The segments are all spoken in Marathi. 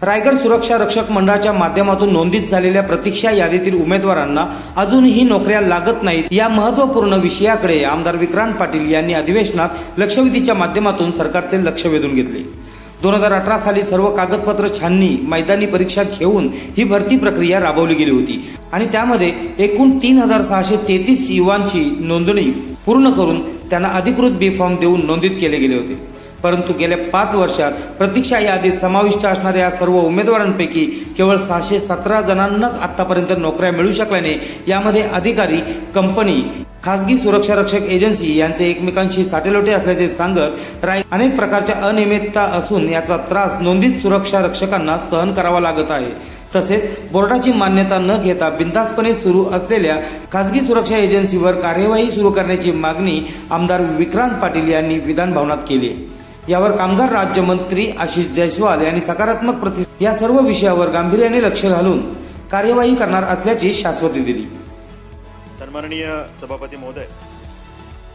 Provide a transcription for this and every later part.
रायगड सुरक्षा रक्षक मंडळाच्या माध्यमातून नोंदीत झालेल्या प्रतीक्षा यादीतील उमेदवारांना अजूनही नोकऱ्या लागत नाहीत या महत्त्वपूर्ण विषयाकडे आमदार विक्रांत पाटील यांनी अधिवेशनात लक्षवेधीच्या माध्यमातून सरकारचे लक्ष वेधून घेतले। 2018 साली सर्व कागदपत्र छाननी मैदानी परीक्षा घेऊन ही भरती प्रक्रिया राबवली गेली होती आणि त्यामध्ये एकूण 3633 युवांची नोंदणी पूर्ण करून त्यांना अधिकृत बी फॉर्म देऊन नोंदित केले गेले होते। परंतु गेल्या 5 वर्षात प्रतीक्षा यादीत समाविष्ट असणाऱ्या सर्व उमेदवारांपैकी केवळ 617 जणांनाच आतापर्यंत नोकऱ्या मिळू शकल्याने यामध्ये अधिकारी, कंपनी, खासगी सुरक्षा रक्षक एजन्सी यांचे एकमेकांशी साटेलोटे असल्याचे सांगत अनेक प्रकारच्या अनियमितता असून याचा त्रास नोंदित सुरक्षा रक्षकांना सहन करावा लागत आहे। तसेच बोर्डाची मान्यता न घेता बिनधास्तपणे सुरू असलेल्या खासगी सुरक्षा एजन्सीवर कार्यवाही सुरू करण्याची मागणी आमदार विक्रांत पाटील यांनी विधान भवनात केली। यावर कामगार राज्यमंत्री आशिष जयस्वाल यांनी सकारात्मक या सर्व विषयावर गांभीर्याने लक्ष घालून कार्यवाही करणार असल्याची शाश्वती दिली। सन्माननीय सभापती महोदय,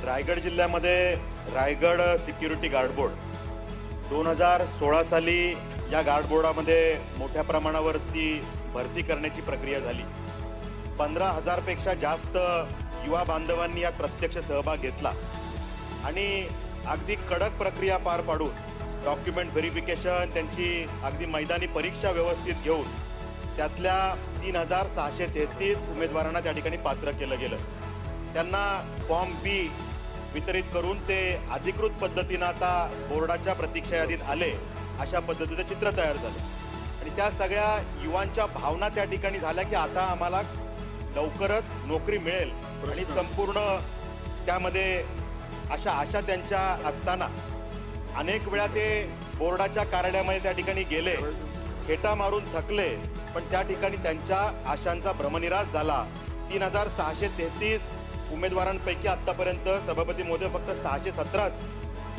रायगड जिल्ह्यामध्ये रायगड सिक्युरिटी गार्ड बोर्ड 2016 साली या गार्ड बोर्डामध्ये मोठ्या प्रमाणावरती भरती करण्याची प्रक्रिया झाली। 15,000 पेक्षा जास्त युवा बांधवांनी यात प्रत्यक्ष सहभाग घेतला आणि अगदी कडक प्रक्रिया पार पाडून डॉक्युमेंट व्हेरिफिकेशन, त्यांची अगदी मैदानी परीक्षा व्यवस्थित घेऊन त्यातल्या 3633 उमेदवारांना त्या ठिकाणी पात्र केलं गेलं। त्यांना फॉर्म बी वितरित करून ते अधिकृत पद्धतीने आता बोर्डाच्या प्रतीक्षा यादीत आले अशा पद्धतीचं चित्र तयार झालं आणि त्या सगळ्या युवांच्या भावना त्या ठिकाणी झाल्या की आता आम्हाला लवकरच नोकरी मिळेल आणि संपूर्ण त्यामध्ये अशा आशा त्यांच्या असताना अनेक वेळा ते बोर्डाच्या कार्यालयामध्ये त्या ठिकाणी गेले, खेटा मारून थकले, पण त्या ठिकाणी त्यांच्या आशांचा भ्रमनिरास झाला। 3633 उमेदवारांपैकी आतापर्यंत सभापती महोदय फक्त 617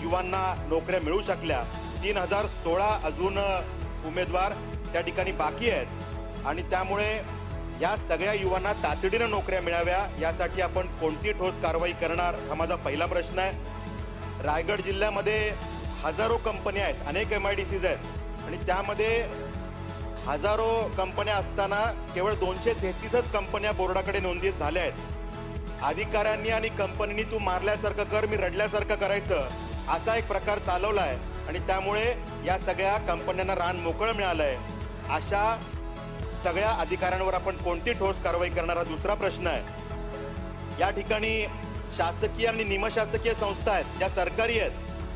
युवांना नोकऱ्या मिळू शकल्या। 3016 अजून उमेदवार त्या ठिकाणी बाकी आहेत आणि त्यामुळे या सगळ्या युवांना तातडीने नोकऱ्या मिळाव्या यासाठी आपण कोणती ठोस कारवाई करणार हा माझा पहिला प्रश्न आहे। रायगड जिल्ह्यामध्ये हजारो कंपन्या आहेत, अनेक MIDCs आहेत आणि त्यामध्ये हजारो कंपन्या असताना केवळ 233च कंपन्या बोर्डाकडे नोंदीत झाल्या आहेत। अधिकाऱ्यांनी आणि कंपनीनी तू मारल्यासारखं कर, मी रडल्यासारखं करायचं असा एक प्रकार चालवलाय आणि त्यामुळे या सगळ्या कंपन्यांना रान मोकळं मिळालंय। अशा सगळ्या अधिकाऱ्यांवर आपण कोणती ठोस कारवाई करणार हा दुसरा प्रश्न आहे। या ठिकाणी शासकीय आणि निमशासकीय संस्था आहेत ज्या सरकारी आहेत,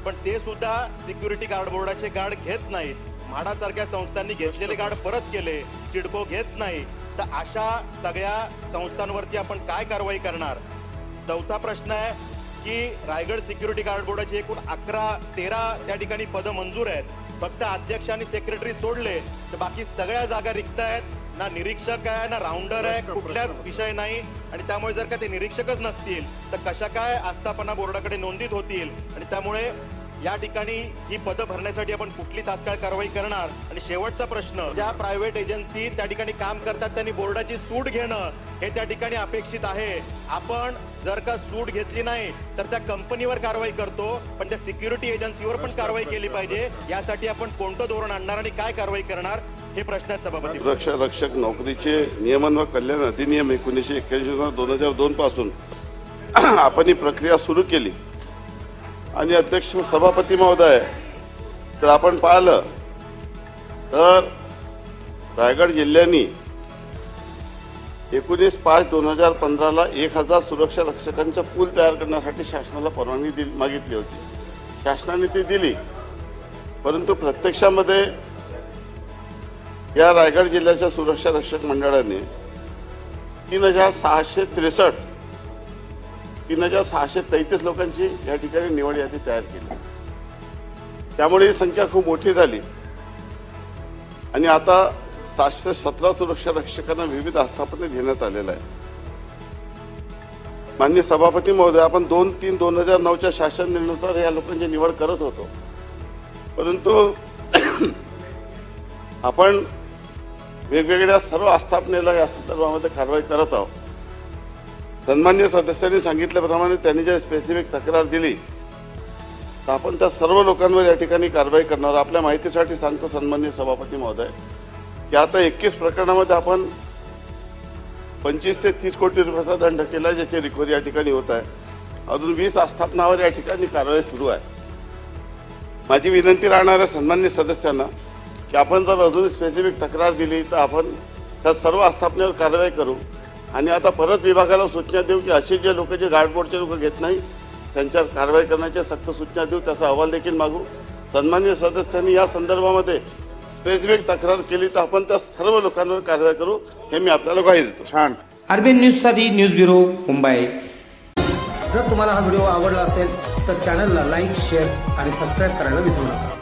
पण ते सुद्धा सिक्युरिटी गार्ड बोर्डाचे गार्ड घेत नाहीत। म्हाडासारख्या संस्थांनी घेतलेले गार्ड परत केले, सिडको घेत नाही, तर अशा सगळ्या संस्थांवरती आपण काय कारवाई करणार। चौथा प्रश्न आहे की रायगड सिक्युरिटी गार्ड बोर्डाचे एकूण 11-13 त्या ठिकाणी पद मंजूर आहेत, फक्त अध्यक्ष आणि सेक्रेटरी सोडले तर बाकी सगळ्या जागा रिक्त आहेत। ना निरीक्षक आहे, ना राऊंडर आहे, कुठल्याच विषय नाही आणि त्यामुळे जर का ते निरीक्षकच नसतील तर कशा काय आस्थापना बोर्डाकडे नोंदीत होतील आणि त्यामुळे या ठिकाणी ही पदं भरण्यासाठी आपण कुठली तात्काळ कारवाई करणार। आणि शेवटचा प्रश्न, ज्या प्रायव्हेट एजन्सी त्या ठिकाणी काम करतात त्यांनी बोर्डाची सूट घेणं हे त्या ठिकाणी अपेक्षित आहे। आपण जर का सूट घेतली नाही तर त्या कंपनीवर कारवाई करतो, पण त्या सिक्युरिटी एजन्सीवर पण कारवाई केली पाहिजे। यासाठी आपण कोणतं धोरण आणणार आणि काय कारवाई करणार हे प्रश्न आहेत सभापती। सुरक्षा रक्षक नोकरीचे नियमन व कल्याण अधिनियम 1981-2002 पासून आपण ही प्रक्रिया सुरू केली आणि अध्यक्ष सभापती महोदय, तर आपण पाहिलं तर रायगड जिल्ह्याने 19/5/2015 ला 1000 सुरक्षा रक्षकांचा पूल तयार करण्यासाठी शासनाला परवानगी मागितली होती। शासनाने ती दिली, परंतु प्रत्यक्षामध्ये या रायगड जिल्ह्याच्या सुरक्षा रक्षक मंडळाने 3633 लोकांची या ठिकाणी निवड यादी तयार केली। त्यामुळे ही संख्या खूप मोठी झाली आणि आता 717 सुरक्षा रक्षकांना विविध आस्थापने देण्यात आलेला आहे। माननीय सभापती महोदय, आपण 2-3-2009च्या शासन निर्णयानुसार या लोकांची निवड करत होतो, परंतु आपण वेगवेगळ्या सर्व आस्थापनेला या संदर्भामध्ये कारवाई करत आहोत। सन्माननीय सदस्यांनी सांगितल्याप्रमाणे त्यांनी जे स्पेसिफिक तक्रार दिली तर आपण त्या सर्व लोकांवर या ठिकाणी कारवाई करणार. आपल्या माहितीसाठी सांगतो सन्माननीय सभापती महोदय की आता 21 प्रकरणामध्ये आपण 25 ते 30 कोटी रुपयाचा दंड केला, ज्याची रिकव्हरी या ठिकाणी होत आहे. अजून 20 आस्थापनावर या ठिकाणी कारवाई सुरू आहे. माझी विनंती राहणार आहे सन्माननीय सदस्यांना की आपण जर अजून स्पेसिफिक तक्रार दिली तर आपण त्या सर्व आस्थापनेवर कारवाई करू आणि आता परत विभागाला सूचना देऊ की असे जे लोक जे गार्डबोर्डचे लोक घेत नाही त्यांच्यावर कारवाई करण्याच्या सक्त सूचना देऊ. त्याचा अहवाल देखील मागू. सन्माननीय सदस्यांनी या संदर्भामध्ये स्पेसिफिक तक्रार केली तर आपण त्या सर्व लोकांवर कारवाई करू, हे मी आपल्याला ग्वाही देतो. छान. आरबीएन न्यूजसाठी न्यूज ब्युरो मुंबई. जर तुम्हाला हा व्हिडिओ आवडला असेल तर चॅनलला लाईक, शेअर आणि सबस्क्राईब करायला विसरू नका.